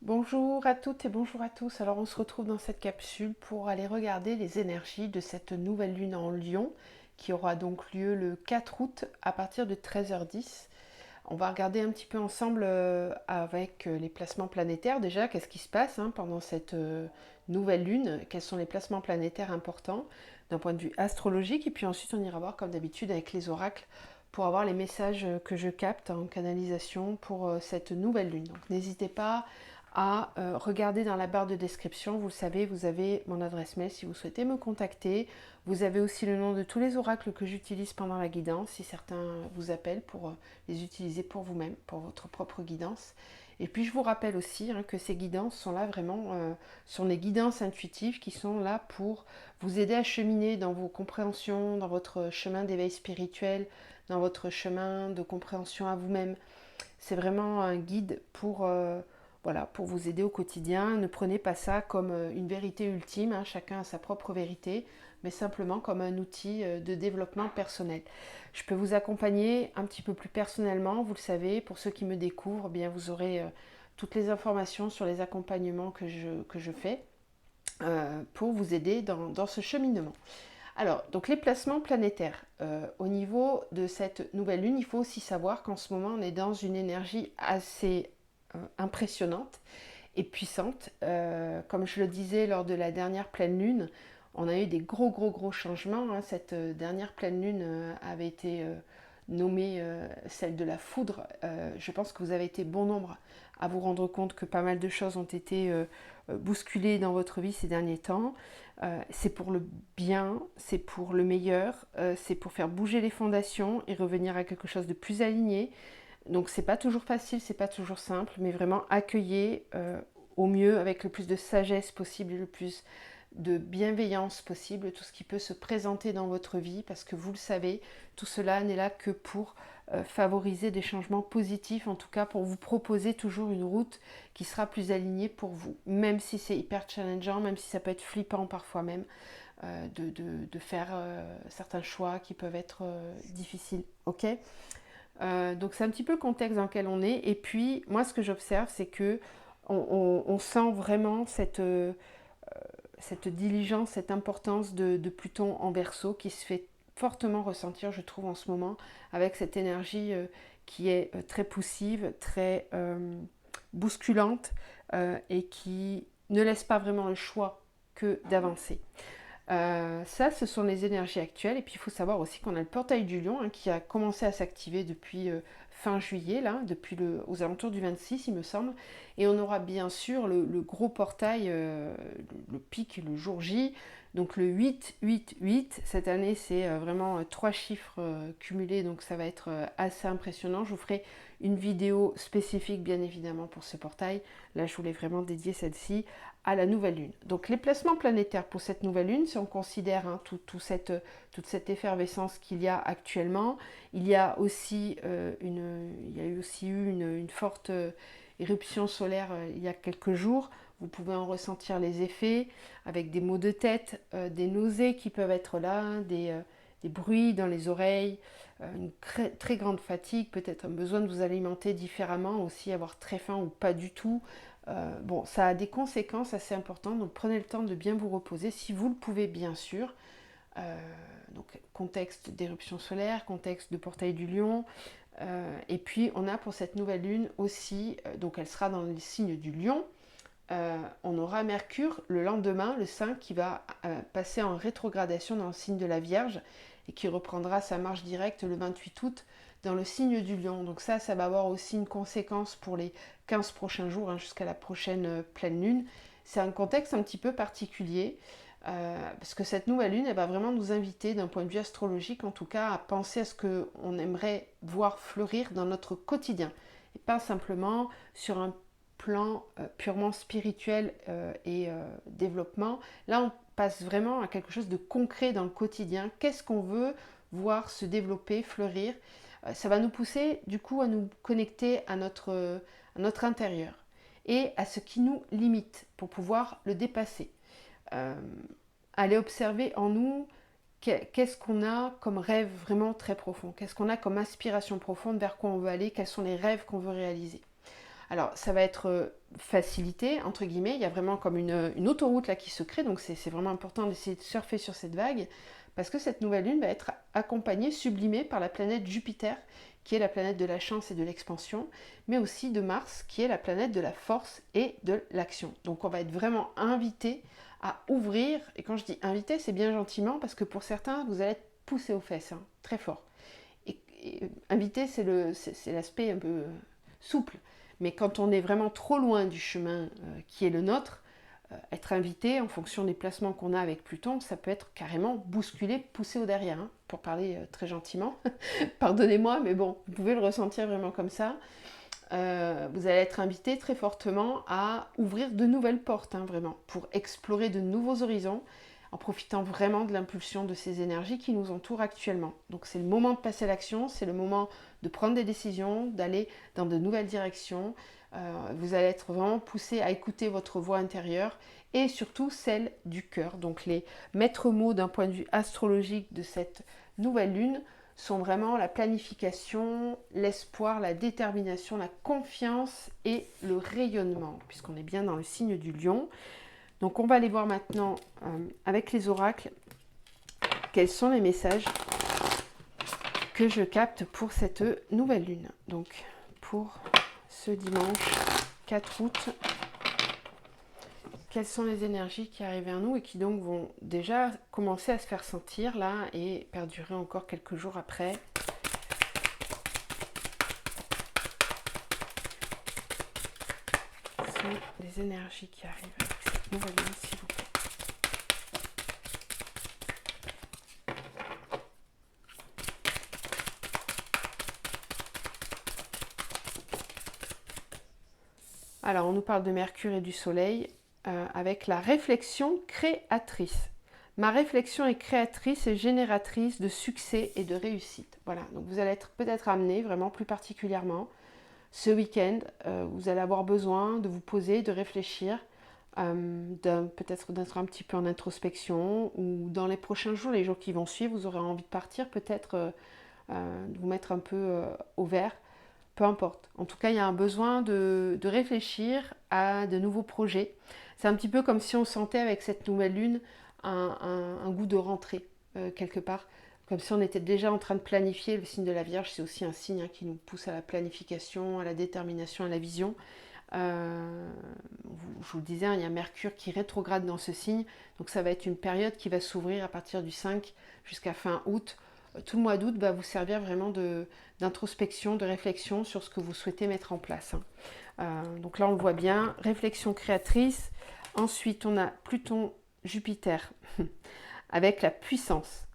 Bonjour à toutes et bonjour à tous. Alors on se retrouve dans cette capsule pour aller regarder les énergies de cette nouvelle lune en Lion qui aura donc lieu le 4 août à partir de 13h10. On va regarder un petit peu ensemble avec les placements planétaires déjà, qu'est-ce qui se passe pendant cette nouvelle lune, quels sont les placements planétaires importants d'un point de vue astrologique, et puis ensuite on ira voir comme d'habitude avec les oracles pour avoir les messages que je capte en canalisation pour cette nouvelle lune. Donc n'hésitez pas à regarder dans la barre de description, vous le savez, vous avez mon adresse mail si vous souhaitez me contacter. Vous avez aussi le nom de tous les oracles que j'utilise pendant la guidance, si certains vous appellent pour les utiliser pour vous-même, pour votre propre guidance. Et puis je vous rappelle aussi que ces guidances sont là vraiment, sont les guidances intuitives qui sont là pour vous aider à cheminer dans vos compréhensions, dans votre chemin d'éveil spirituel, dans votre chemin de compréhension à vous-même. C'est vraiment un guide pour, voilà, pour vous aider au quotidien. Ne prenez pas ça comme une vérité ultime, chacun a sa propre vérité, mais simplement comme un outil de développement personnel. Je peux vous accompagner un petit peu plus personnellement, vous le savez, pour ceux qui me découvrent, eh bien vous aurez toutes les informations sur les accompagnements que je fais pour vous aider dans ce cheminement. Alors, donc les placements planétaires. Au niveau de cette nouvelle lune, il faut aussi savoir qu'en ce moment, on est dans une énergie assez impressionnante et puissante. Comme je le disais lors de la dernière pleine lune, on a eu des gros changements. Cette dernière pleine lune avait été nommée celle de la foudre. Je pense que vous avez été bon nombre à vous rendre compte que pas mal de choses ont été bousculées dans votre vie ces derniers temps. C'est pour le bien, c'est pour le meilleur, c'est pour faire bouger les fondations et revenir à quelque chose de plus aligné. Donc c'est pas toujours facile, c'est pas toujours simple, mais vraiment accueillez au mieux avec le plus de sagesse possible et le plus de bienveillance possible tout ce qui peut se présenter dans votre vie, parce que vous le savez, tout cela n'est là que pour favoriser des changements positifs, en tout cas pour vous proposer toujours une route qui sera plus alignée pour vous, même si c'est hyper challengeant, même si ça peut être flippant parfois même de faire certains choix qui peuvent être difficiles. Ok. Donc c'est un petit peu le contexte dans lequel on est. Et puis moi ce que j'observe c'est que on sent vraiment cette diligence, cette importance de Pluton en Verseau qui se fait fortement ressentir, je trouve, en ce moment, avec cette énergie qui est très poussive, très bousculante et qui ne laisse pas vraiment le choix que d'avancer. Ça, ce sont les énergies actuelles. Et puis, il faut savoir aussi qu'on a le portail du lion qui a commencé à s'activer depuis fin juillet, là, depuis aux alentours du 26, il me semble. Et on aura bien sûr le gros portail, le pic, le jour J. Donc le 8. Cette année, c'est vraiment trois chiffres cumulés. Donc ça va être assez impressionnant. Je vous ferai une vidéo spécifique, bien évidemment, pour ce portail. Là, je voulais vraiment dédier celle-ci à la nouvelle lune. Donc les placements planétaires pour cette nouvelle lune, si on considère toute cette effervescence qu'il y a actuellement, il y a aussi il y a eu aussi eu une forte éruption solaire il y a quelques jours. Vous pouvez en ressentir les effets avec des maux de tête, des nausées qui peuvent être là, des bruits dans les oreilles, une très grande fatigue, peut-être un besoin de vous alimenter différemment, aussi avoir très faim ou pas du tout. Bon, ça a des conséquences assez importantes, donc prenez le temps de bien vous reposer si vous le pouvez, bien sûr. Donc contexte d'éruption solaire, contexte de portail du lion. Et puis on a pour cette nouvelle lune aussi, donc elle sera dans le signe du lion. On aura Mercure le lendemain, le 5, qui va passer en rétrogradation dans le signe de la Vierge et qui reprendra sa marche directe le 28 août dans le signe du lion. Donc ça va avoir aussi une conséquence pour les 15 prochains jours jusqu'à la prochaine pleine lune. C'est un contexte un petit peu particulier parce que cette nouvelle lune, elle va vraiment nous inviter d'un point de vue astrologique en tout cas à penser à ce qu'on aimerait voir fleurir dans notre quotidien et pas simplement sur un plan purement spirituel et développement. Là, on passe vraiment à quelque chose de concret dans le quotidien. Qu'est-ce qu'on veut voir se développer, fleurir? Ça va nous pousser du coup à nous connecter à notre intérieur et à ce qui nous limite pour pouvoir le dépasser. Euh, Aller observer en nous qu'est-ce qu'on a comme rêve vraiment très profond, qu'est-ce qu'on a comme aspiration profonde, vers quoi on veut aller, quels sont les rêves qu'on veut réaliser. Alors, ça va être facilité, entre guillemets, il y a vraiment comme une autoroute là qui se crée, donc c'est vraiment important d'essayer de surfer sur cette vague, parce que cette nouvelle lune va être accompagnée, sublimée par la planète Jupiter, qui est la planète de la chance et de l'expansion, mais aussi de Mars, qui est la planète de la force et de l'action. Donc on va être vraiment invité à ouvrir, et quand je dis invité, c'est bien gentiment, parce que pour certains, vous allez être poussé aux fesses, hein, très fort. Et invité, c'est l'aspect un peu souple. Mais quand on est vraiment trop loin du chemin qui est le nôtre, être invité en fonction des placements qu'on a avec Pluton, ça peut être carrément bousculé, poussé au derrière, hein, pour parler très gentiment. Pardonnez-moi, mais bon, vous pouvez le ressentir vraiment comme ça. Vous allez être invité très fortement à ouvrir de nouvelles portes, hein, vraiment, pour explorer de nouveaux horizons, en profitant vraiment de l'impulsion de ces énergies qui nous entourent actuellement. Donc c'est le moment de passer à l'action, c'est le moment de prendre des décisions, d'aller dans de nouvelles directions. Vous allez être vraiment poussé à écouter votre voix intérieure et surtout celle du cœur. Donc les maîtres mots d'un point de vue astrologique de cette nouvelle lune sont vraiment la planification, l'espoir, la détermination, la confiance et le rayonnement, puisqu'on est bien dans le signe du lion. Donc on va aller voir maintenant avec les oracles quels sont les messages que je capte pour cette nouvelle lune. Donc pour ce dimanche 4 août, quelles sont les énergies qui arrivent vers nous et qui donc vont déjà commencer à se faire sentir là et perdurer encore quelques jours après. Ce sont les énergies qui arrivent avec cette nouvelle lune, s'il vous plaît. Alors, on nous parle de Mercure et du Soleil avec la réflexion créatrice. Ma réflexion est créatrice et génératrice de succès et de réussite. Voilà, donc vous allez être peut-être amené vraiment plus particulièrement ce week-end. Vous allez avoir besoin de vous poser, de réfléchir, peut-être d'être un petit peu en introspection ou dans les prochains jours, les jours qui vont suivre, vous aurez envie de partir, peut-être de vous mettre un peu au vert. Peu importe. En tout cas, il y a un besoin de réfléchir à de nouveaux projets. C'est un petit peu comme si on sentait avec cette nouvelle lune un goût de rentrée, quelque part. Comme si on était déjà en train de planifier. Le signe de la Vierge, c'est aussi un signe qui nous pousse à la planification, à la détermination, à la vision. Je vous le disais, il y a Mercure qui rétrograde dans ce signe. Donc ça va être une période qui va s'ouvrir à partir du 5 jusqu'à fin août. Tout le mois d'août va vous servir vraiment d'introspection, de réflexion sur ce que vous souhaitez mettre en place. Donc là, on le voit bien, réflexion créatrice. Ensuite, on a Pluton, Jupiter, avec la puissance.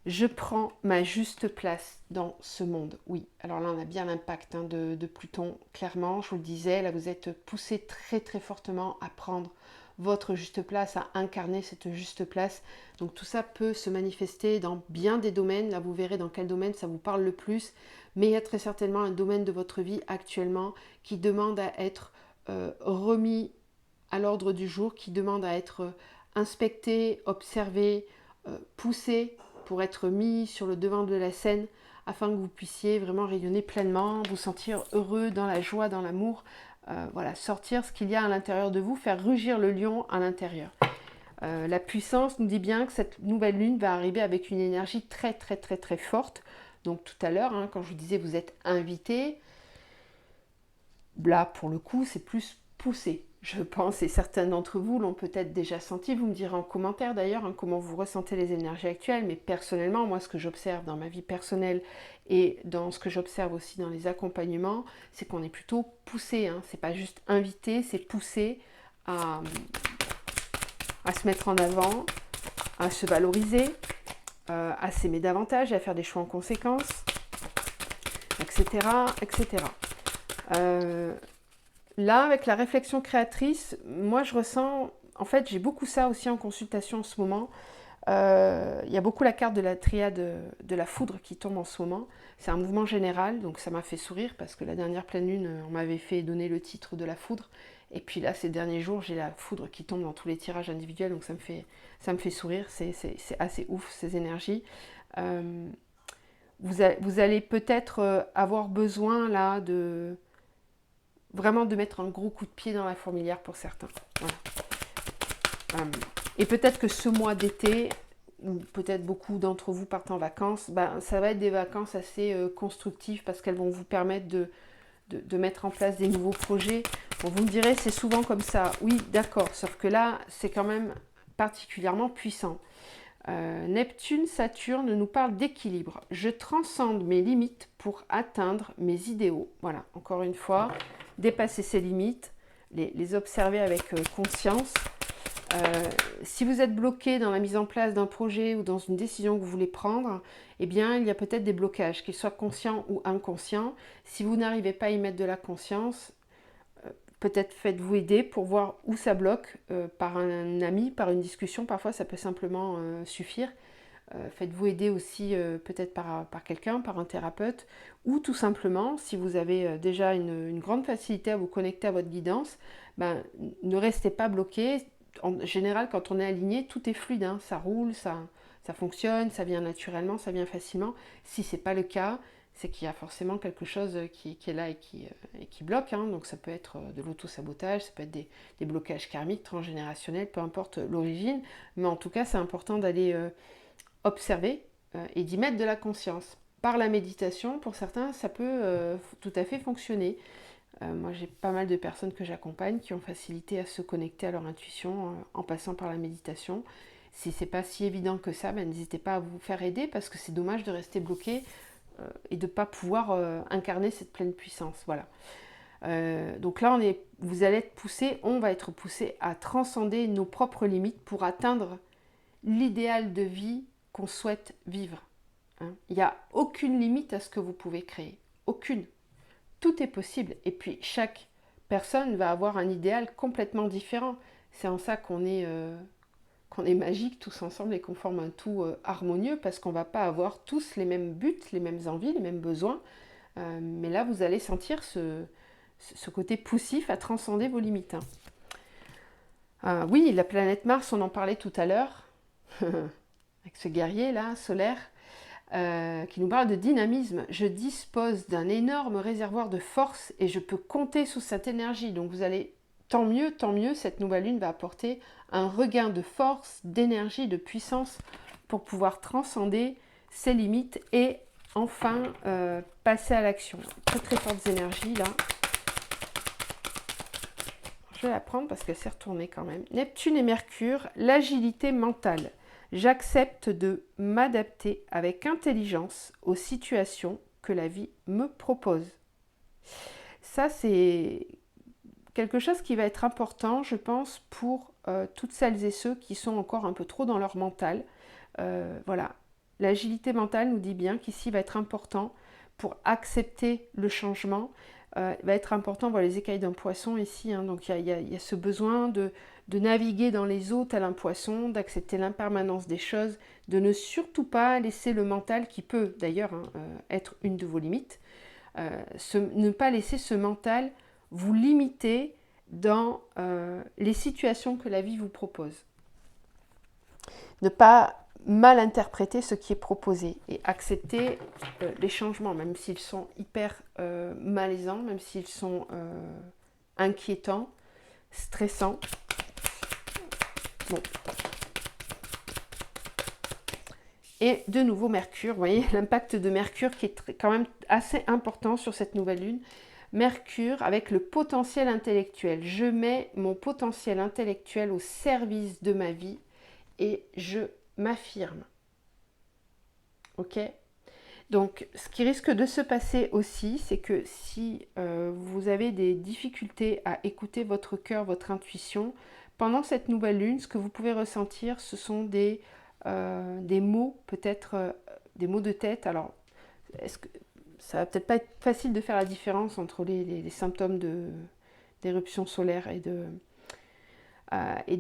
Je prends ma juste place dans ce monde. Oui, alors là, on a bien l'impact de Pluton, clairement. Je vous le disais, là, vous êtes poussé très, très fortement à prendre votre juste place, à incarner cette juste place. Donc tout ça peut se manifester dans bien des domaines. Là, vous verrez dans quel domaine ça vous parle le plus. Mais il y a très certainement un domaine de votre vie actuellement qui demande à être remis à l'ordre du jour, qui demande à être inspecté, observé, poussé pour être mis sur le devant de la scène afin que vous puissiez vraiment rayonner pleinement, vous sentir heureux dans la joie, dans l'amour. Voilà, sortir ce qu'il y a à l'intérieur de vous, faire rugir le lion à l'intérieur. La puissance nous dit bien que cette nouvelle lune va arriver avec une énergie très très très très forte. Donc tout à l'heure, quand je vous disais vous êtes invité, là pour le coup c'est plus poussé. Je pense, et certains d'entre vous l'ont peut-être déjà senti, vous me direz en commentaire d'ailleurs comment vous ressentez les énergies actuelles, mais personnellement, moi ce que j'observe dans ma vie personnelle et dans ce que j'observe aussi dans les accompagnements, c'est qu'on est plutôt poussé, c'est pas juste invité, c'est poussé à se mettre en avant, à se valoriser, à s'aimer davantage et à faire des choix en conséquence, etc. etc. Là, avec la réflexion créatrice, moi je ressens, en fait j'ai beaucoup ça aussi en consultation en ce moment. Il y a beaucoup la carte de la triade de la foudre qui tombe en ce moment. C'est un mouvement général, donc ça m'a fait sourire parce que la dernière pleine lune, on m'avait fait donner le titre de la foudre. Et puis là, ces derniers jours, j'ai la foudre qui tombe dans tous les tirages individuels, donc ça me fait sourire. C'est assez ouf ces énergies. Vous allez peut-être avoir besoin là de vraiment de mettre un gros coup de pied dans la fourmilière pour certains. Voilà. Et peut-être que ce mois d'été, ou peut-être beaucoup d'entre vous partent en vacances, ça va être des vacances assez constructives parce qu'elles vont vous permettre de mettre en place des nouveaux projets. Bon, vous me direz, c'est souvent comme ça. Oui, d'accord, sauf que là, c'est quand même particulièrement puissant. Neptune, Saturne nous parle d'équilibre. Je transcende mes limites pour atteindre mes idéaux. Voilà, encore une fois, dépasser ses limites, les observer avec conscience. Si vous êtes bloqué dans la mise en place d'un projet ou dans une décision que vous voulez prendre, eh bien, il y a peut-être des blocages, qu'ils soient conscients ou inconscients. Si vous n'arrivez pas à y mettre de la conscience, peut-être faites-vous aider pour voir où ça bloque par un ami, par une discussion. Parfois, ça peut simplement suffire. Faites-vous aider aussi peut-être par quelqu'un, par un thérapeute, ou tout simplement, si vous avez déjà une grande facilité à vous connecter à votre guidance, ne restez pas bloqué. En général, quand on est aligné, tout est fluide, hein. Ça roule, ça fonctionne, ça vient naturellement, ça vient facilement. Si ce n'est pas le cas, c'est qu'il y a forcément quelque chose qui est là et qui bloque. Hein. Donc ça peut être de l'auto-sabotage, ça peut être des blocages karmiques, transgénérationnels, peu importe l'origine. Mais en tout cas, c'est important d'aller observer et d'y mettre de la conscience. Par la méditation, pour certains, ça peut tout à fait fonctionner. Moi, j'ai pas mal de personnes que j'accompagne qui ont facilité à se connecter à leur intuition en passant par la méditation. Si c'est pas si évident que ça, n'hésitez pas à vous faire aider parce que c'est dommage de rester bloqué et de ne pas pouvoir incarner cette pleine puissance. Voilà. Donc là, on va être poussé à transcender nos propres limites pour atteindre l'idéal de vie qu'on souhaite vivre. Hein. Il n'y a aucune limite à ce que vous pouvez créer. Aucune. Tout est possible. Et puis, chaque personne va avoir un idéal complètement différent. C'est en ça qu'on est magique tous ensemble et qu'on forme un tout harmonieux parce qu'on ne va pas avoir tous les mêmes buts, les mêmes envies, les mêmes besoins. Mais là, vous allez sentir ce côté poussif à transcender vos limites. Hein. Oui, la planète Mars, on en parlait tout à l'heure, avec ce guerrier là, solaire, qui nous parle de dynamisme. Je dispose d'un énorme réservoir de force et je peux compter sous cette énergie. Donc vous allez, tant mieux, cette nouvelle lune va apporter un regain de force, d'énergie, de puissance pour pouvoir transcender ses limites et enfin passer à l'action. Très très fortes énergies là. Je vais la prendre parce qu'elle s'est retournée quand même. Neptune et Mercure, l'agilité mentale. J'accepte de m'adapter avec intelligence aux situations que la vie me propose. Ça, c'est quelque chose qui va être important, je pense, pour toutes celles et ceux qui sont encore un peu trop dans leur mental. Voilà, l'agilité mentale nous dit bien qu'ici va être important pour accepter le changement. Va être important, voilà les écailles d'un poisson ici, hein, donc il y a ce besoin de naviguer dans les eaux tel un poisson, d'accepter l'impermanence des choses, de ne surtout pas laisser le mental, qui peut d'ailleurs être une de vos limites, ne pas laisser ce mental vous limiter dans les situations que la vie vous propose. Ne pas mal interpréter ce qui est proposé et accepter les changements, même s'ils sont hyper malaisants, même s'ils sont inquiétants, stressants. Bon. Et de nouveau Mercure, vous voyez l'impact de Mercure qui est quand même assez important sur cette nouvelle lune. Mercure avec le potentiel intellectuel. Je mets mon potentiel intellectuel au service de ma vie et je m'affirme. Ok ? Donc, ce qui risque de se passer aussi, c'est que si vous avez des difficultés à écouter votre cœur, votre intuition, pendant cette nouvelle lune, ce que vous pouvez ressentir, ce sont des mots, peut-être des mots de tête. Alors, ça va peut-être pas être facile de faire la différence entre les symptômes d'éruption solaire et de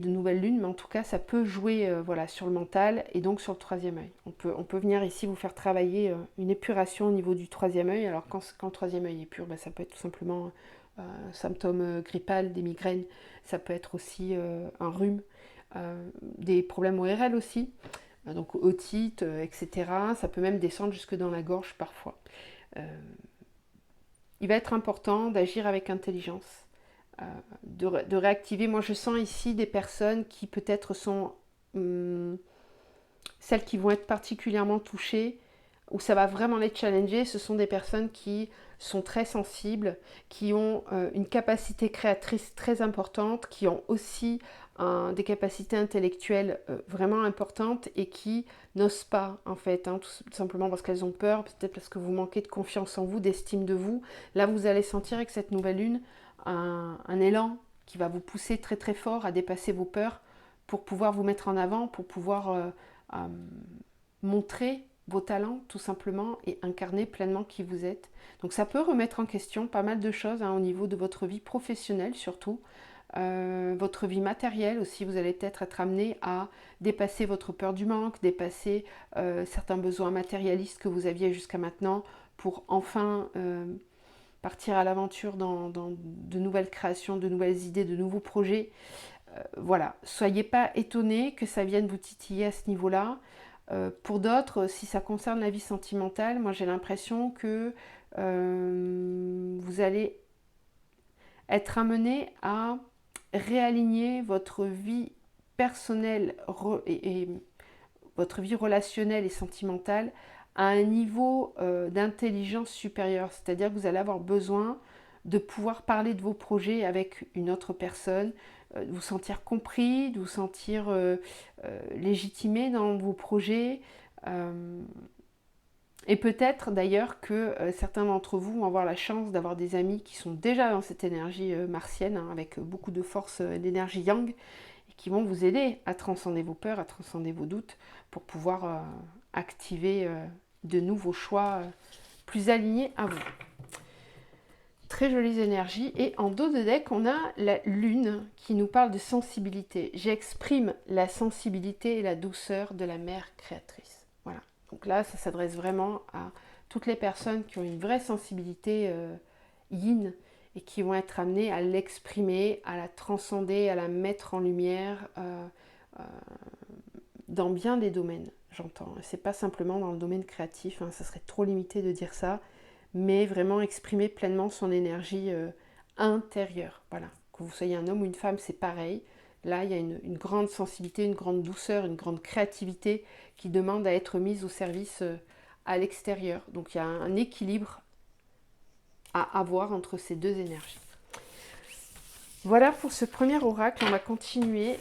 nouvelle lune, mais en tout cas ça peut jouer sur le mental et donc sur le troisième œil. On peut venir ici vous faire travailler une épuration au niveau du troisième œil. Alors quand le troisième œil est pur, ça peut être tout simplement un symptôme grippal, des migraines, ça peut être aussi un rhume, des problèmes ORL aussi, donc otite, etc. Ça peut même descendre jusque dans la gorge parfois. il va être important d'agir avec intelligence, de réactiver. Moi, je sens ici des personnes qui peut-être sont celles qui vont être particulièrement touchées, où ça va vraiment les challenger. Ce sont des personnes qui sont très sensibles, qui ont une capacité créatrice très importante, qui ont aussi des capacités intellectuelles vraiment importantes et qui n'osent pas en fait, hein, tout simplement parce qu'elles ont peur, peut-être parce que vous manquez de confiance en vous, d'estime de vous. Là, vous allez sentir avec cette nouvelle lune un élan qui va vous pousser très très fort à dépasser vos peurs pour pouvoir vous mettre en avant, pour pouvoir montrer vos talents tout simplement et incarner pleinement qui vous êtes. Donc ça peut remettre en question pas mal de choses hein, au niveau de votre vie professionnelle surtout, votre vie matérielle aussi. Vous allez peut-être être amené à dépasser votre peur du manque, dépasser certains besoins matérialistes que vous aviez jusqu'à maintenant pour enfin partir à l'aventure dans de nouvelles créations, de nouvelles idées, de nouveaux projets. Voilà, soyez pas étonnés que ça vienne vous titiller à ce niveau-là. Pour d'autres, si ça concerne la vie sentimentale, moi j'ai l'impression que vous allez être amené à réaligner votre vie personnelle et votre vie relationnelle et sentimentale à un niveau d'intelligence supérieure. C'est-à-dire que vous allez avoir besoin de pouvoir parler de vos projets avec une autre personne, de vous sentir compris, de vous sentir légitimé dans vos projets. Et peut-être d'ailleurs que certains d'entre vous vont avoir la chance d'avoir des amis qui sont déjà dans cette énergie martienne, hein, avec beaucoup de force d'énergie yang, et qui vont vous aider à transcender vos peurs, à transcender vos doutes, pour pouvoir activer de nouveaux choix plus alignés à vous. Très jolies énergies. Et en dos de deck, on a la lune qui nous parle de sensibilité. J'exprime la sensibilité et la douceur de la mère créatrice. Voilà. Donc là, ça s'adresse vraiment à toutes les personnes qui ont une vraie sensibilité yin et qui vont être amenées à l'exprimer, à la transcender, à la mettre en lumière dans bien des domaines, j'entends. C'est pas simplement dans le domaine créatif, hein, ça serait trop limité de dire ça, mais vraiment exprimer pleinement son énergie intérieure. Voilà, que vous soyez un homme ou une femme, c'est pareil. Là, il y a une grande sensibilité, une grande douceur, une grande créativité qui demande à être mise au service à l'extérieur. Donc il y a un équilibre à avoir entre ces deux énergies. Voilà pour ce premier oracle. On va continuer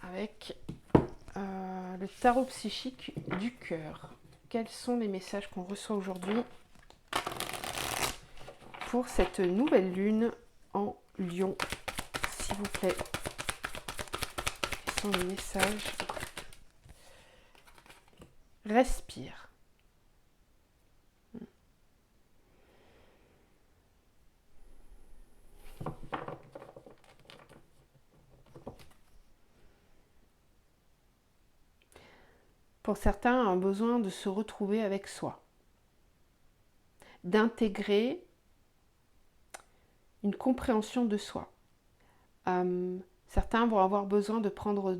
avec le tarot psychique du cœur. Quels sont les messages qu'on reçoit aujourd'hui pour cette nouvelle lune en Lion, s'il vous plaît? Quels sont les messages? Respire. Pour certains, un besoin de se retrouver avec soi, d'intégrer une compréhension de soi. Certains vont avoir besoin de prendre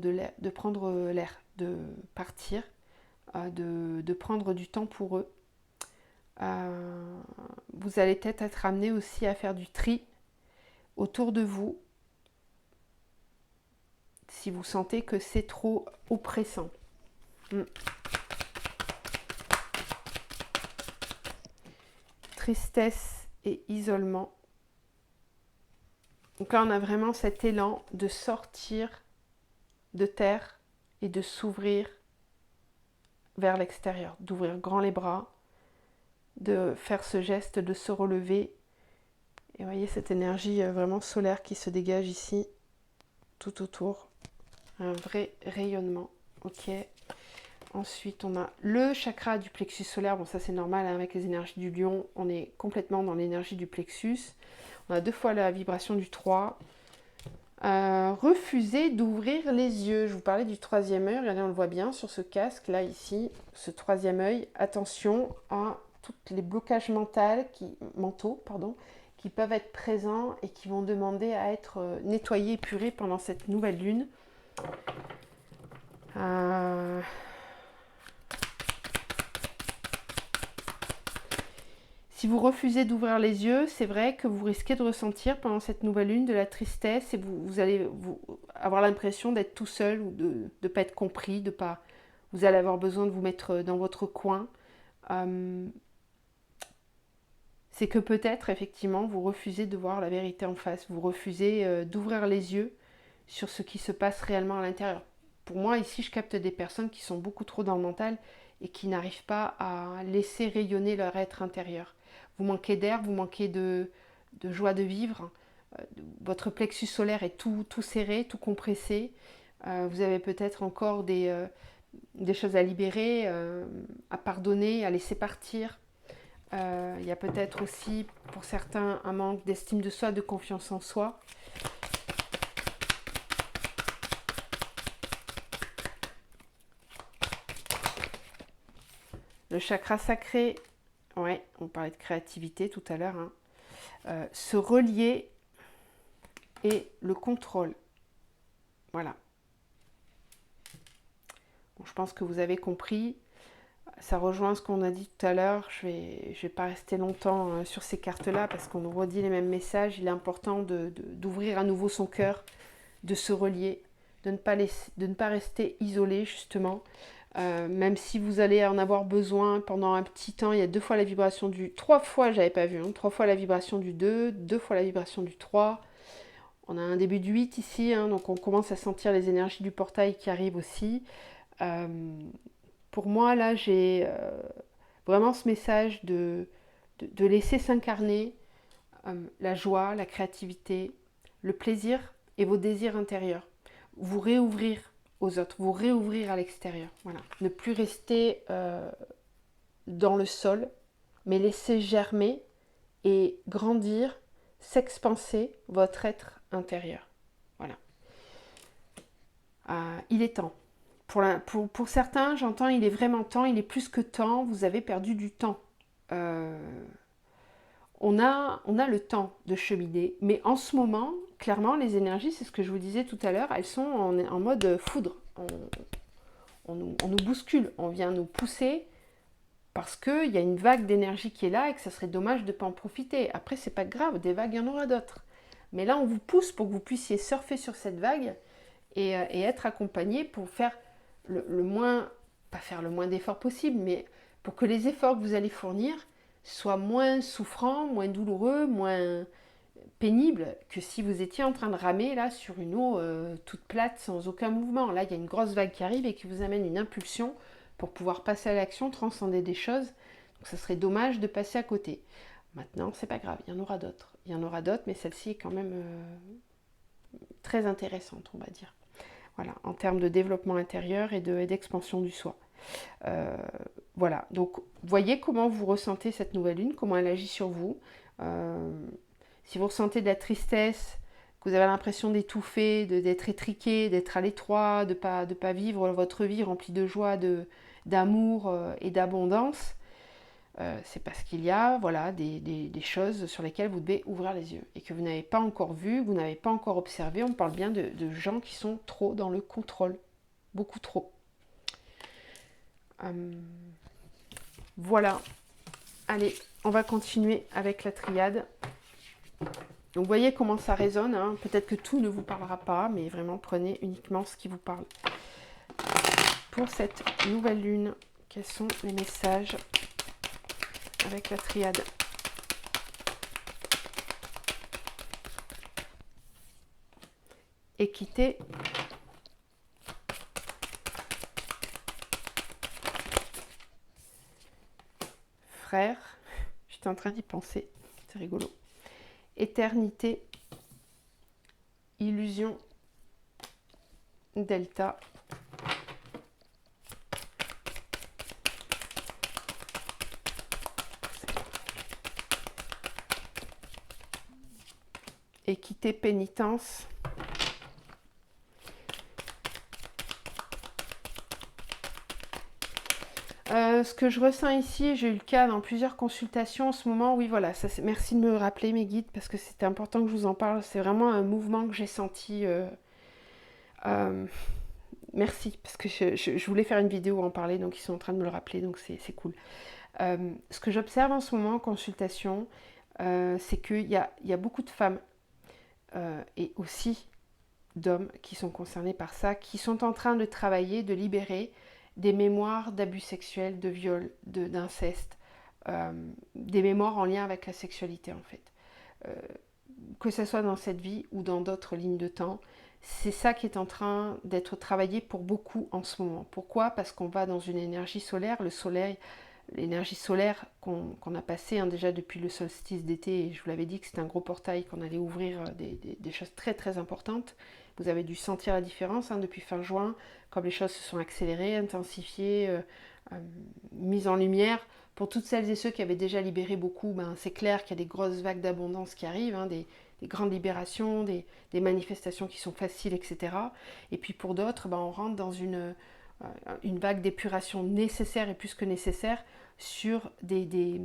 l'air, de partir, de prendre du temps pour eux. Vous allez peut-être être amené aussi à faire du tri autour de vous si vous sentez que c'est trop oppressant. Tristesse et isolement. Donc là, on a vraiment cet élan de sortir de terre et de s'ouvrir vers l'extérieur, d'ouvrir grand les bras, de faire ce geste de se relever. Et vous voyez cette énergie vraiment solaire qui se dégage ici, tout autour. Un vrai rayonnement. Ok. Ensuite, on a le chakra du plexus solaire. Bon, ça c'est normal, hein, avec les énergies du lion, on est complètement dans l'énergie du plexus. On a 2 fois la vibration du 3. Refuser d'ouvrir les yeux. Je vous parlais du 3e œil. Regardez, on le voit bien sur ce casque, là, ici. Ce 3e œil. Attention à tous les blocages mentaux qui peuvent être présents et qui vont demander à être nettoyés, épurés pendant cette nouvelle lune. Si vous refusez d'ouvrir les yeux, c'est vrai que vous risquez de ressentir pendant cette nouvelle lune de la tristesse et vous allez avoir l'impression d'être tout seul ou de ne pas être compris, vous allez avoir besoin de vous mettre dans votre coin. C'est que peut-être, effectivement, vous refusez de voir la vérité en face, vous refusez d'ouvrir les yeux sur ce qui se passe réellement à l'intérieur. Pour moi, ici, je capte des personnes qui sont beaucoup trop dans le mental et qui n'arrivent pas à laisser rayonner leur être intérieur. Vous manquez d'air, vous manquez de joie de vivre, votre plexus solaire est tout serré, tout compressé, vous avez peut-être encore des choses à libérer, à pardonner, à laisser partir. Il y a peut-être aussi, pour certains, un manque d'estime de soi, de confiance en soi. Le chakra sacré, ouais, on parlait de créativité tout à l'heure, hein. Se relier et le contrôle. Voilà. Bon, je pense que vous avez compris. Ça rejoint ce qu'on a dit tout à l'heure. Je vais pas rester longtemps sur ces cartes-là parce qu'on nous redit les mêmes messages. Il est important d'ouvrir à nouveau son cœur, de se relier, de ne pas rester isolé justement. Même si vous allez en avoir besoin pendant un petit temps, il y a 2 fois la vibration du... 3 fois, j'avais pas vu, hein, 3 fois la vibration du 2, 2 fois la vibration du 3. On a un début du 8 ici, hein, donc on commence à sentir les énergies du portail qui arrivent aussi. Pour moi, là, j'ai vraiment ce message de laisser s'incarner la joie, la créativité, le plaisir et vos désirs intérieurs. Vous réouvrir aux autres, vous réouvrir à l'extérieur. Voilà. Ne plus rester dans le sol, mais laisser germer et grandir, s'expanser votre être intérieur. Voilà. Il est temps. Pour certains, j'entends, il est vraiment temps, il est plus que temps, vous avez perdu du temps. On a le temps de cheminer, mais en ce moment, clairement, les énergies, c'est ce que je vous disais tout à l'heure, elles sont en mode foudre. On nous bouscule, on vient nous pousser parce qu'il y a une vague d'énergie qui est là et que ça serait dommage de ne pas en profiter. Après, c'est pas grave, des vagues, il y en aura d'autres. Mais là, on vous pousse pour que vous puissiez surfer sur cette vague et être accompagné pour faire le moins, pas faire le moins d'efforts possible, mais pour que les efforts que vous allez fournir soient moins souffrants, moins douloureux, moins pénibles que si vous étiez en train de ramer là sur une eau toute plate sans aucun mouvement. Là, il y a une grosse vague qui arrive et qui vous amène une impulsion pour pouvoir passer à l'action, transcender des choses. Donc ça serait dommage de passer à côté. Maintenant, c'est pas grave, il y en aura d'autres. Il y en aura d'autres, mais celle-ci est quand même très intéressante, on va dire. Voilà, en termes de développement intérieur et d'expansion du soi. Voilà, donc voyez comment vous ressentez cette nouvelle lune, comment elle agit sur vous. Si vous ressentez de la tristesse, que vous avez l'impression d'étouffer, d'être étriqué, d'être à l'étroit, de pas vivre votre vie remplie de joie, d'amour et d'abondance, c'est parce qu'il y a voilà, des choses sur lesquelles vous devez ouvrir les yeux et que vous n'avez pas encore vu, vous n'avez pas encore observé. On parle bien de gens qui sont trop dans le contrôle, beaucoup trop. Voilà, allez, on va continuer avec la triade. Donc vous voyez comment ça résonne, hein. Peut-être que tout ne vous parlera pas, mais vraiment prenez uniquement ce qui vous parle. Pour cette nouvelle lune, quels sont les messages avec la triade? Équité, frère, j'étais en train d'y penser, c'est rigolo. Éternité, illusion, delta, équité, pénitence, ce que je ressens ici, j'ai eu le cas dans plusieurs consultations en ce moment, oui voilà, ça, merci de me rappeler mes guides parce que c'était important que je vous en parle, c'est vraiment un mouvement que j'ai senti, merci parce que je voulais faire une vidéo en parler, donc ils sont en train de me le rappeler, donc c'est cool. Ce que j'observe en ce moment en consultation, c'est qu'il y a beaucoup de femmes et aussi d'hommes qui sont concernés par ça, qui sont en train de travailler, de libérer des mémoires d'abus sexuels, de viol, d'inceste, des mémoires en lien avec la sexualité en fait. Euh, que ce soit dans cette vie ou dans d'autres lignes de temps, c'est ça qui est en train d'être travaillé pour beaucoup en ce moment. Pourquoi? Parce qu'on va dans une énergie solaire, le soleil, l'énergie solaire qu'on a passée déjà depuis le solstice d'été, et je vous l'avais dit que c'était un gros portail, qu'on allait ouvrir des choses très très importantes. Vous avez dû sentir la différence depuis fin juin, comme les choses se sont accélérées, intensifiées, mises en lumière. Pour toutes celles et ceux qui avaient déjà libéré beaucoup, c'est clair qu'il y a des grosses vagues d'abondance qui arrivent, des grandes libérations, des manifestations qui sont faciles, etc. Et puis pour d'autres, on rentre dans une vague d'épuration nécessaire et plus que nécessaire sur des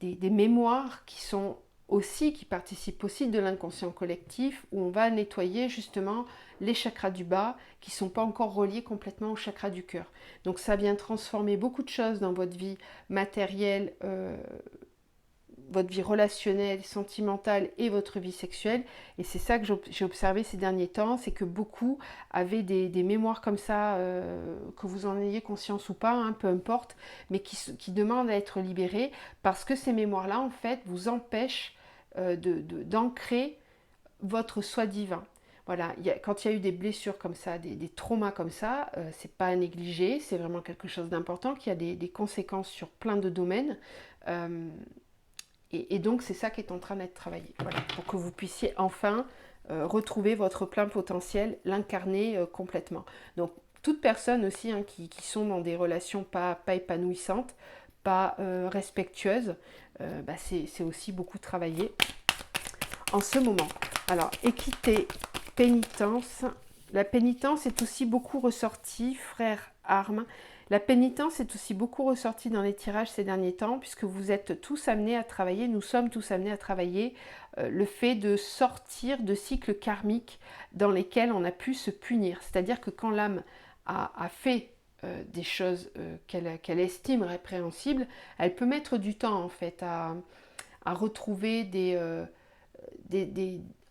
mémoires qui participent aussi de l'inconscient collectif, où on va nettoyer justement les chakras du bas qui ne sont pas encore reliés complètement au chakra du cœur. Donc ça vient transformer beaucoup de choses dans votre vie matérielle, votre vie relationnelle, sentimentale et votre vie sexuelle. Et c'est ça que j'ai observé ces derniers temps, c'est que beaucoup avaient des mémoires comme ça, que vous en ayez conscience ou pas, peu importe, mais qui demandent à être libérées parce que ces mémoires-là, en fait, vous empêchent d'ancrer votre soi divin. Voilà, quand il y a eu des blessures comme ça, des traumas comme ça, c'est pas à négliger, c'est vraiment quelque chose d'important qui a des conséquences sur plein de domaines. Et donc c'est ça qui est en train d'être travaillé, voilà, pour que vous puissiez enfin retrouver votre plein potentiel, l'incarner complètement. Donc toute personne aussi qui sont dans des relations pas épanouissantes, pas respectueuses, c'est aussi beaucoup travaillé en ce moment. Alors équité, pénitence. La pénitence est aussi beaucoup ressortie, frère Arme. La pénitence est aussi beaucoup ressortie dans les tirages ces derniers temps, puisque vous êtes tous amenés à travailler, nous sommes tous amenés à travailler le fait de sortir de cycles karmiques dans lesquels on a pu se punir. C'est-à-dire que quand l'âme a fait des choses qu'elle estime répréhensibles, elle peut mettre du temps en fait à retrouver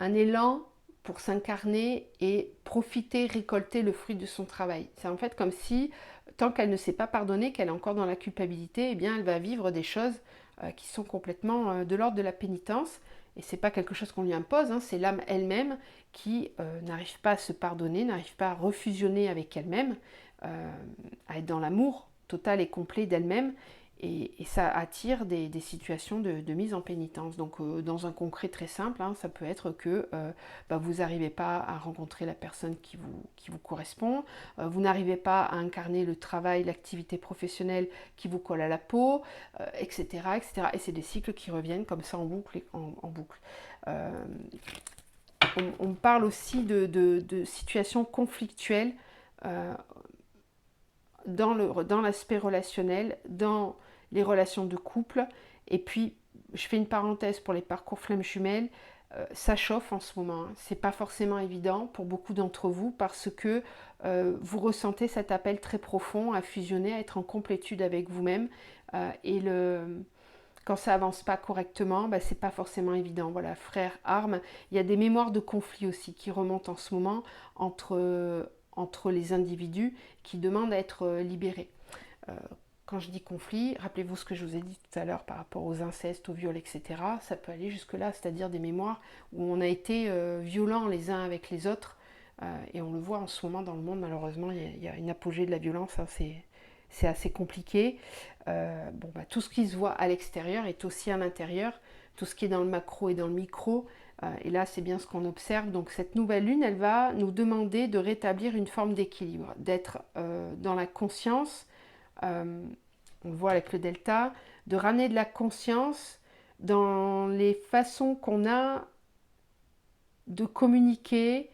un élan pour s'incarner et profiter, récolter le fruit de son travail. C'est en fait comme si, tant qu'elle ne s'est pas pardonnée, qu'elle est encore dans la culpabilité, eh bien elle va vivre des choses qui sont complètement de l'ordre de la pénitence. Et c'est pas quelque chose qu'on lui impose, c'est l'âme elle-même qui n'arrive pas à se pardonner, n'arrive pas à refusionner avec elle-même, à être dans l'amour total et complet d'elle-même. Et ça attire des situations de mise en pénitence. Donc dans un concret très simple, ça peut être que vous n'arrivez pas à rencontrer la personne qui vous correspond, vous n'arrivez pas à incarner le travail, l'activité professionnelle qui vous colle à la peau, etc., etc. Et c'est des cycles qui reviennent comme ça en boucle. En boucle. On parle aussi de situations conflictuelles dans l'aspect relationnel, dans les relations de couple. Et puis, je fais une parenthèse pour les parcours flammes jumelles, ça chauffe en ce moment. C'est pas forcément évident pour beaucoup d'entre vous parce que vous ressentez cet appel très profond à fusionner, à être en complétude avec vous-même. Quand ça avance pas correctement, c'est pas forcément évident. Voilà, frère Arme, il y a des mémoires de conflit aussi qui remontent en ce moment entre les individus qui demandent à être libérés. Quand je dis conflit, rappelez-vous ce que je vous ai dit tout à l'heure par rapport aux incestes, aux viols, etc. Ça peut aller jusque-là, c'est-à-dire des mémoires où on a été violents les uns avec les autres. Et on le voit en ce moment dans le monde, malheureusement, il y a une apogée de la violence, c'est assez compliqué. Tout ce qui se voit à l'extérieur est aussi à l'intérieur. Tout ce qui est dans le macro et dans le micro. Et là, c'est bien ce qu'on observe. Donc cette nouvelle lune, elle va nous demander de rétablir une forme d'équilibre, d'être dans la conscience, on le voit avec le delta, de ramener de la conscience dans les façons qu'on a de communiquer,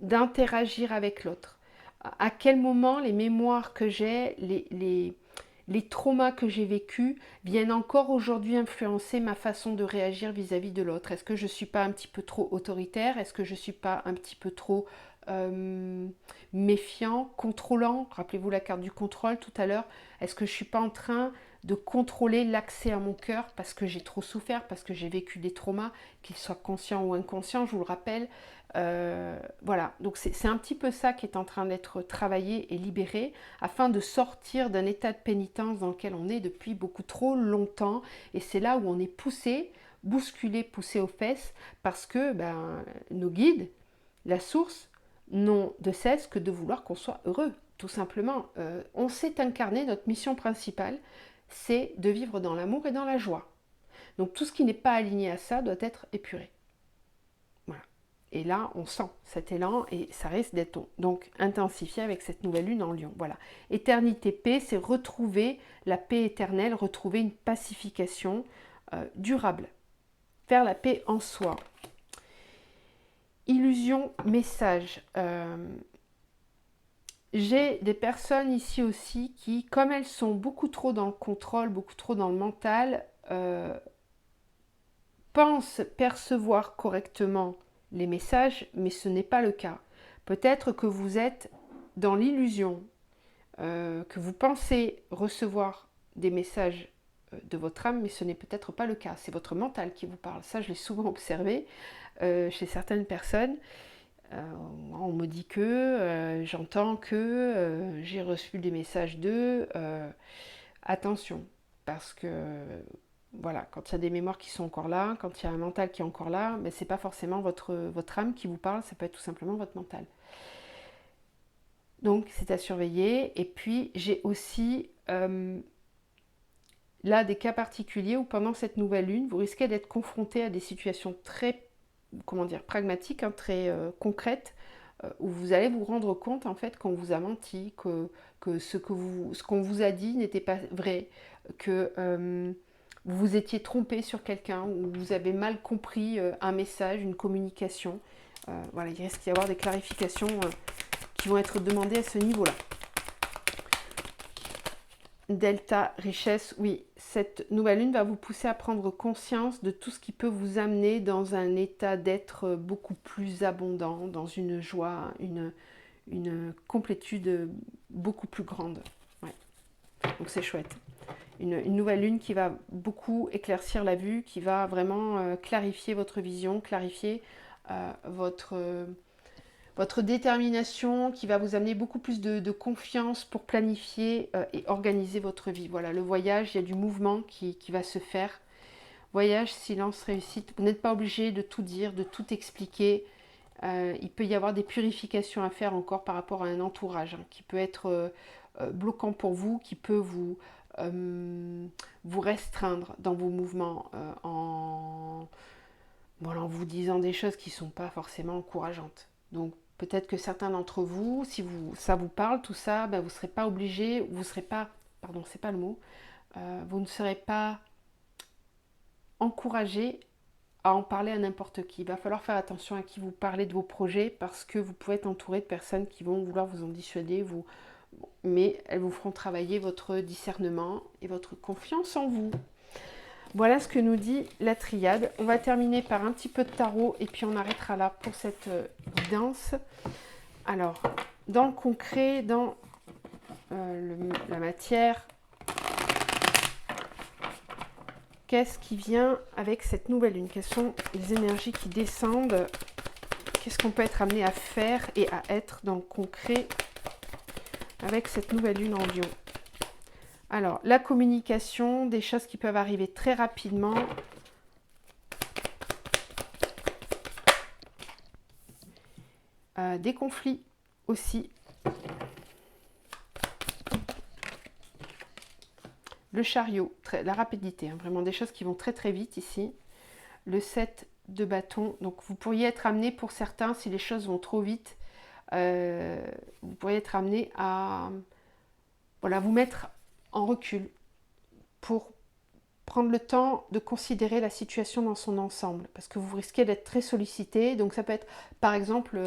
d'interagir avec l'autre. À quel moment les mémoires que j'ai, les traumas que j'ai vécus viennent encore aujourd'hui influencer ma façon de réagir vis-à-vis de l'autre. Est-ce que je ne suis pas un petit peu trop autoritaire? Est-ce que je ne suis pas un petit peu trop méfiant, contrôlant? Rappelez-vous la carte du contrôle tout à l'heure. Est-ce que je ne suis pas en train de contrôler l'accès à mon cœur parce que j'ai trop souffert, parce que j'ai vécu des traumas, qu'ils soient conscients ou inconscients, je vous le rappelle. Voilà, donc c'est un petit peu ça qui est en train d'être travaillé et libéré afin de sortir d'un état de pénitence dans lequel on est depuis beaucoup trop longtemps. Et c'est là où on est poussé, bousculé, poussé aux fesses parce que nos guides, la source, n'ont de cesse que de vouloir qu'on soit heureux, tout simplement. On s'est incarné, notre mission principale, c'est de vivre dans l'amour et dans la joie. Donc tout ce qui n'est pas aligné à ça doit être épuré. Voilà. Et là, on sent cet élan et ça risque d'être donc intensifié avec cette nouvelle lune en Lion. Voilà. Éternité paix, c'est retrouver la paix éternelle, retrouver une pacification durable, faire la paix en soi. Illusion, message. J'ai des personnes ici aussi qui, comme elles sont beaucoup trop dans le contrôle, beaucoup trop dans le mental, pensent percevoir correctement les messages, mais ce n'est pas le cas. Peut-être que vous êtes dans l'illusion, que vous pensez recevoir des messages de votre âme, mais ce n'est peut-être pas le cas. C'est votre mental qui vous parle. Ça, je l'ai souvent observé chez certaines personnes. On me dit que, j'entends que, j'ai reçu des messages d'eux. Attention, parce que voilà, quand il y a des mémoires qui sont encore là, quand il y a un mental qui est encore là, mais c'est pas forcément votre âme qui vous parle, ça peut être tout simplement votre mental. Donc c'est à surveiller. Et puis j'ai aussi là des cas particuliers où pendant cette nouvelle lune, vous risquez d'être confronté à des situations très, pragmatiques, très concrètes, où vous allez vous rendre compte en fait qu'on vous a menti, que ce qu'on vous a dit n'était pas vrai, que vous vous étiez trompé sur quelqu'un, ou vous avez mal compris un message, une communication. Voilà, il risque d'y avoir des clarifications qui vont être demandées à ce niveau-là. Delta, richesse, oui, cette nouvelle lune va vous pousser à prendre conscience de tout ce qui peut vous amener dans un état d'être beaucoup plus abondant, dans une joie, une complétude beaucoup plus grande. Ouais. Donc c'est chouette. Une nouvelle lune qui va beaucoup éclaircir la vue, qui va vraiment clarifier votre vision, clarifier votre détermination, qui va vous amener beaucoup plus de confiance pour planifier et organiser votre vie. Voilà, le voyage, il y a du mouvement qui va se faire. Voyage, silence, réussite. Vous n'êtes pas obligé de tout dire, de tout expliquer. Il peut y avoir des purifications à faire encore par rapport à un entourage qui peut être bloquant pour vous, qui peut vous restreindre dans vos mouvements en vous disant des choses qui ne sont pas forcément encourageantes. Donc peut-être que certains d'entre vous, si ça vous parle, tout ça, vous ne serez pas obligé, vous ne serez pas, pardon, c'est pas le mot, vous ne serez pas encouragé à en parler à n'importe qui. Il va falloir faire attention à qui vous parlez de vos projets parce que vous pouvez être entouré de personnes qui vont vouloir vous en dissuader, mais elles vous feront travailler votre discernement et votre confiance en vous. Voilà ce que nous dit la triade. On va terminer par un petit peu de tarot et puis on arrêtera là pour cette guidance. Alors, dans le concret, dans la matière, qu'est-ce qui vient avec cette nouvelle lune? Quelles sont les énergies qui descendent? Qu'est-ce qu'on peut être amené à faire et à être dans le concret avec cette nouvelle lune en Lion? Alors, la communication, des choses qui peuvent arriver très rapidement. Des conflits aussi. Le chariot, la rapidité, vraiment des choses qui vont très très vite ici. Le 7 de bâton, donc vous pourriez être amené pour certains, si les choses vont trop vite, vous pourriez être amené à vous mettre en recul pour prendre le temps de considérer la situation dans son ensemble, parce que vous risquez d'être très sollicité. Donc ça peut être par exemple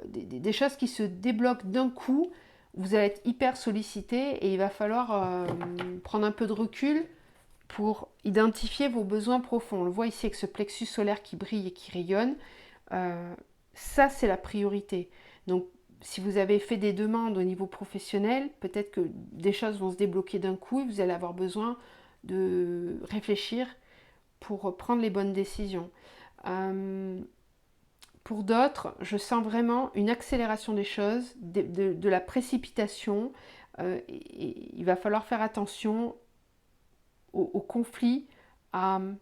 des choses qui se débloquent d'un coup, vous allez être hyper sollicité et il va falloir prendre un peu de recul pour identifier vos besoins profonds. On le voit ici avec ce plexus solaire qui brille et qui rayonne. Ça, c'est la priorité. Donc si vous avez fait des demandes au niveau professionnel, peut-être que des choses vont se débloquer d'un coup et vous allez avoir besoin de réfléchir pour prendre les bonnes décisions. Pour d'autres, je sens vraiment une accélération des choses, de la précipitation. Et il va falloir faire attention aux conflits. Vous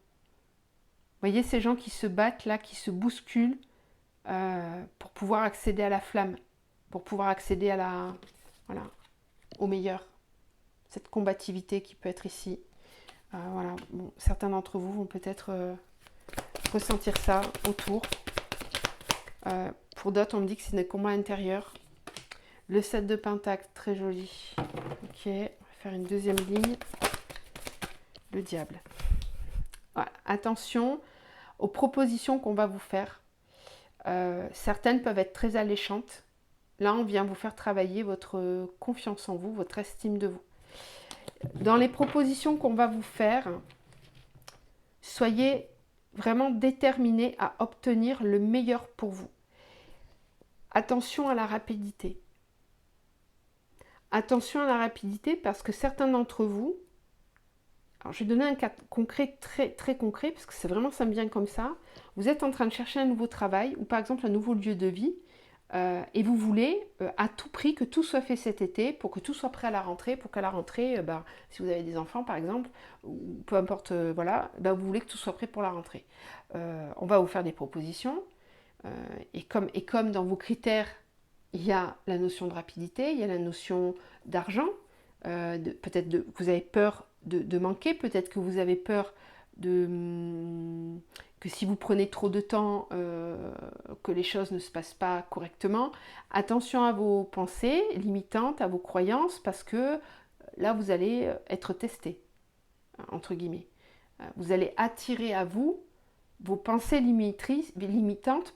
voyez ces gens qui se battent là, qui se bousculent pour pouvoir accéder à la flamme, pour pouvoir accéder à voilà, au meilleur. Cette combativité qui peut être ici. Voilà. Bon, certains d'entre vous vont peut-être ressentir ça autour. Pour d'autres, on me dit que c'est des combats intérieurs. Le 7 de Pentacle, très joli. Ok, on va faire une deuxième ligne. Le diable. Voilà. Attention aux propositions qu'on va vous faire. Certaines peuvent être très alléchantes. Là, on vient vous faire travailler votre confiance en vous, votre estime de vous. Dans les propositions qu'on va vous faire, soyez vraiment déterminés à obtenir le meilleur pour vous. Attention à la rapidité. Attention à la rapidité parce que certains d'entre vous, alors je vais donner un cas concret, très, très concret, parce que c'est vraiment, ça me vient comme ça. Vous êtes en train de chercher un nouveau travail ou par exemple un nouveau lieu de vie et vous voulez à tout prix que tout soit fait cet été pour que tout soit prêt à la rentrée, pour qu'à la rentrée, si vous avez des enfants par exemple, ou peu importe, voilà, vous voulez que tout soit prêt pour la rentrée. On va vous faire des propositions et comme dans vos critères, il y a la notion de rapidité, il y a la notion d'argent, peut-être que vous avez peur de manquer, peut-être que vous avez peur que si vous prenez trop de temps, que les choses ne se passent pas correctement. Attention à vos pensées limitantes, à vos croyances, parce que là, vous allez être testé, entre guillemets. Vous allez attirer à vous vos pensées limitantes,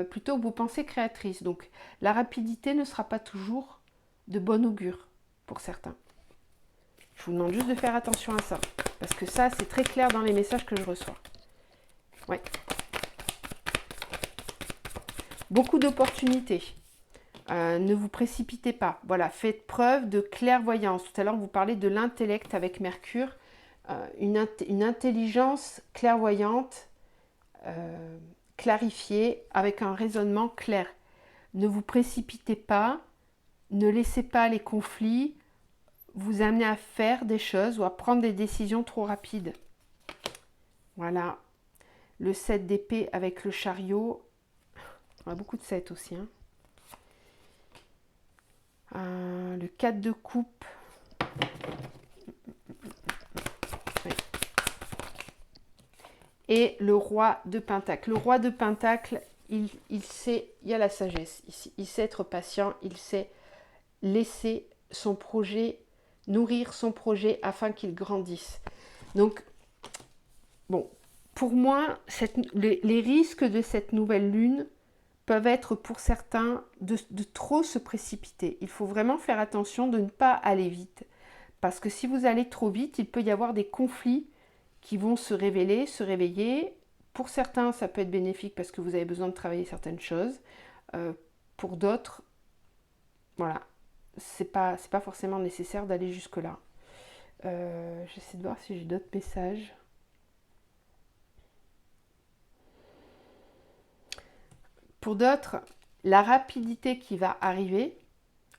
plutôt que vos pensées créatrices. Donc, la rapidité ne sera pas toujours de bon augure pour certains. Je vous demande juste de faire attention à ça, parce que ça, c'est très clair dans les messages que je reçois. Ouais. Beaucoup d'opportunités. Ne vous précipitez pas. Voilà, faites preuve de clairvoyance. Tout à l'heure, vous parlez de l'intellect avec Mercure. Une intelligence clairvoyante, clarifiée, avec un raisonnement clair. Ne vous précipitez pas. Ne laissez pas les conflits vous amener à faire des choses ou à prendre des décisions trop rapides. Voilà. Le 7 d'épée avec le chariot. On a beaucoup de 7 aussi. Le 4 de coupe. Oui. Et le roi de pentacle. Le roi de pentacle, il sait, il y a la sagesse ici. Il sait être patient, il sait laisser son projet, nourrir son projet afin qu'il grandisse. Donc, bon, pour moi, les risques de cette nouvelle lune peuvent être pour certains de trop se précipiter. Il faut vraiment faire attention de ne pas aller vite. Parce que si vous allez trop vite, il peut y avoir des conflits qui vont se réveiller. Pour certains, ça peut être bénéfique parce que vous avez besoin de travailler certaines choses. Pour d'autres, voilà, c'est pas forcément nécessaire d'aller jusque-là. J'essaie de voir si j'ai d'autres messages. Pour d'autres, la rapidité qui va arriver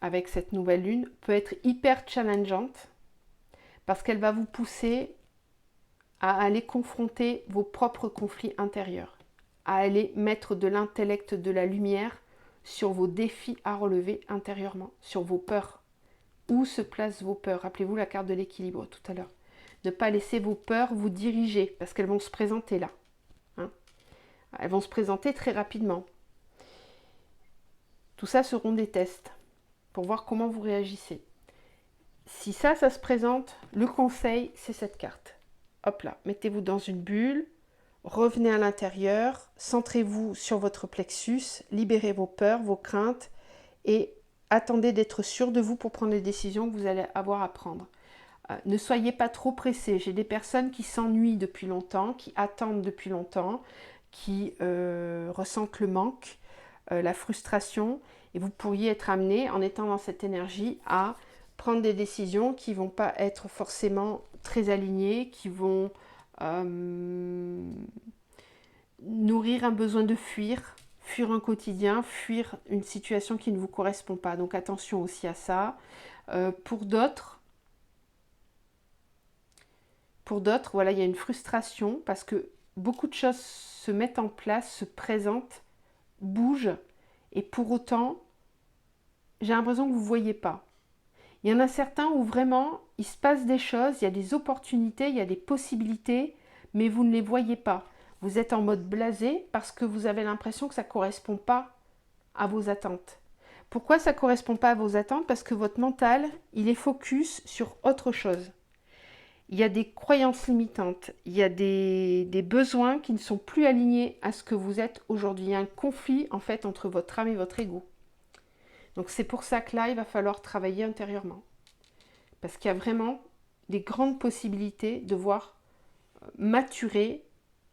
avec cette nouvelle lune peut être hyper challengeante parce qu'elle va vous pousser à aller confronter vos propres conflits intérieurs, à aller mettre de l'intellect, de la lumière sur vos défis à relever intérieurement, sur vos peurs. Où se placent vos peurs? Rappelez-vous la carte de l'équilibre tout à l'heure. Ne pas laisser vos peurs vous diriger parce qu'elles vont se présenter là. Elles vont se présenter très rapidement. Tout ça seront des tests pour voir comment vous réagissez. Si ça se présente, le conseil, c'est cette carte. Hop là, mettez-vous dans une bulle, revenez à l'intérieur, centrez-vous sur votre plexus, libérez vos peurs, vos craintes et attendez d'être sûr de vous pour prendre les décisions que vous allez avoir à prendre. Ne soyez pas trop pressés. J'ai des personnes qui s'ennuient depuis longtemps, qui attendent depuis longtemps, qui ressentent le manque, la frustration Et vous pourriez être amené, en étant dans cette énergie, à prendre des décisions qui ne vont pas être forcément très alignées, qui vont nourrir un besoin de fuir un quotidien, fuir une situation qui ne vous correspond pas. Donc attention aussi à ça. Pour d'autres, voilà, il y a une frustration parce que beaucoup de choses se mettent en place, se présentent, bougent, et pour autant, j'ai l'impression que vous ne voyez pas. Il y en a certains où vraiment, il se passe des choses, il y a des opportunités, il y a des possibilités, mais vous ne les voyez pas. Vous êtes en mode blasé parce que vous avez l'impression que ça ne correspond pas à vos attentes. Pourquoi ça ne correspond pas à vos attentes? Parce que votre mental, il est focus sur autre chose. Il y a des croyances limitantes, il y a des besoins qui ne sont plus alignés à ce que vous êtes aujourd'hui. Il y a un conflit en fait entre votre âme et votre ego. Donc c'est pour ça que là, il va falloir travailler intérieurement. Parce qu'il y a vraiment des grandes possibilités de voir maturer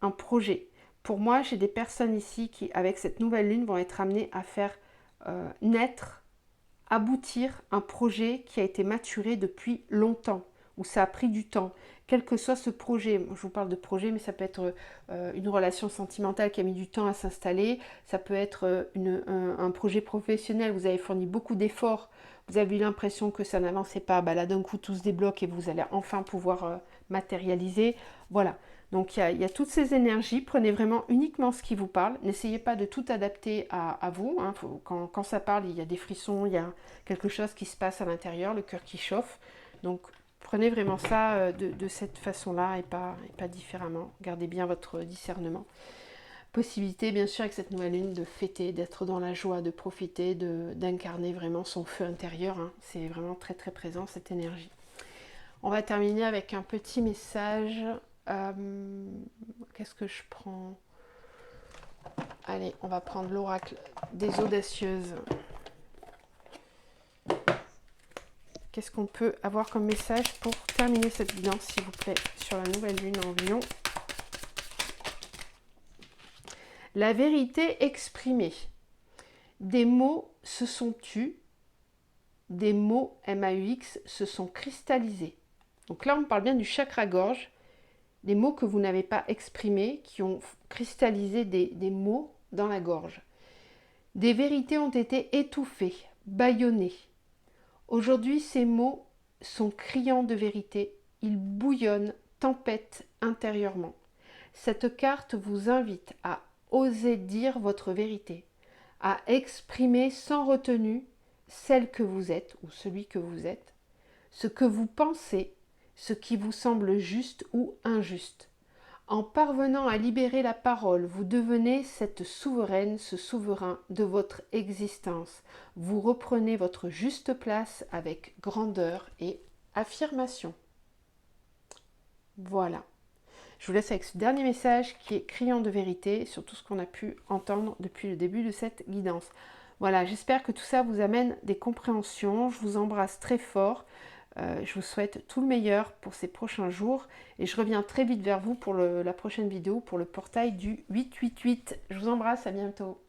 un projet. Pour moi, j'ai des personnes ici qui, avec cette nouvelle lune, vont être amenées à faire naître, aboutir un projet qui a été maturé depuis longtemps, où ça a pris du temps. Quel que soit ce projet, je vous parle de projet, mais ça peut être une relation sentimentale qui a mis du temps à s'installer, ça peut être un projet professionnel, vous avez fourni beaucoup d'efforts, vous avez eu l'impression que ça n'avançait pas, bah là d'un coup tout se débloque et vous allez enfin pouvoir matérialiser. Voilà, donc il y a toutes ces énergies, prenez vraiment uniquement ce qui vous parle, n'essayez pas de tout adapter à vous, hein. Quand ça parle, il y a des frissons, il y a quelque chose qui se passe à l'intérieur, le cœur qui chauffe, donc prenez vraiment ça de cette façon-là et pas différemment. Gardez bien votre discernement. Possibilité, bien sûr, avec cette nouvelle lune, de fêter, d'être dans la joie, de profiter, d'incarner vraiment son feu intérieur. Hein. C'est vraiment très très présent, cette énergie. On va terminer avec un petit message. Qu'est-ce que je prends? Allez, on va prendre l'oracle des audacieuses. Qu'est-ce qu'on peut avoir comme message pour terminer cette guidance, s'il vous plaît, sur la nouvelle lune en Lion? La vérité exprimée. Des mots se sont tus, des mots MAUX se sont cristallisés. Donc là, on parle bien du chakra-gorge, des mots que vous n'avez pas exprimés, qui ont cristallisé des mots dans la gorge. Des vérités ont été étouffées, bâillonnées. Aujourd'hui, ces mots sont criants de vérité, ils bouillonnent, tempêtent intérieurement. Cette carte vous invite à oser dire votre vérité, à exprimer sans retenue celle que vous êtes ou celui que vous êtes, ce que vous pensez, ce qui vous semble juste ou injuste. En parvenant à libérer la parole, vous devenez cette souveraine, ce souverain de votre existence. Vous reprenez votre juste place avec grandeur et affirmation. Voilà. Je vous laisse avec ce dernier message qui est criant de vérité sur tout ce qu'on a pu entendre depuis le début de cette guidance. Voilà, j'espère que tout ça vous amène des compréhensions. Je vous embrasse très fort. Je vous souhaite tout le meilleur pour ces prochains jours et je reviens très vite vers vous pour la prochaine vidéo pour le portail du 888. Je vous embrasse, à bientôt.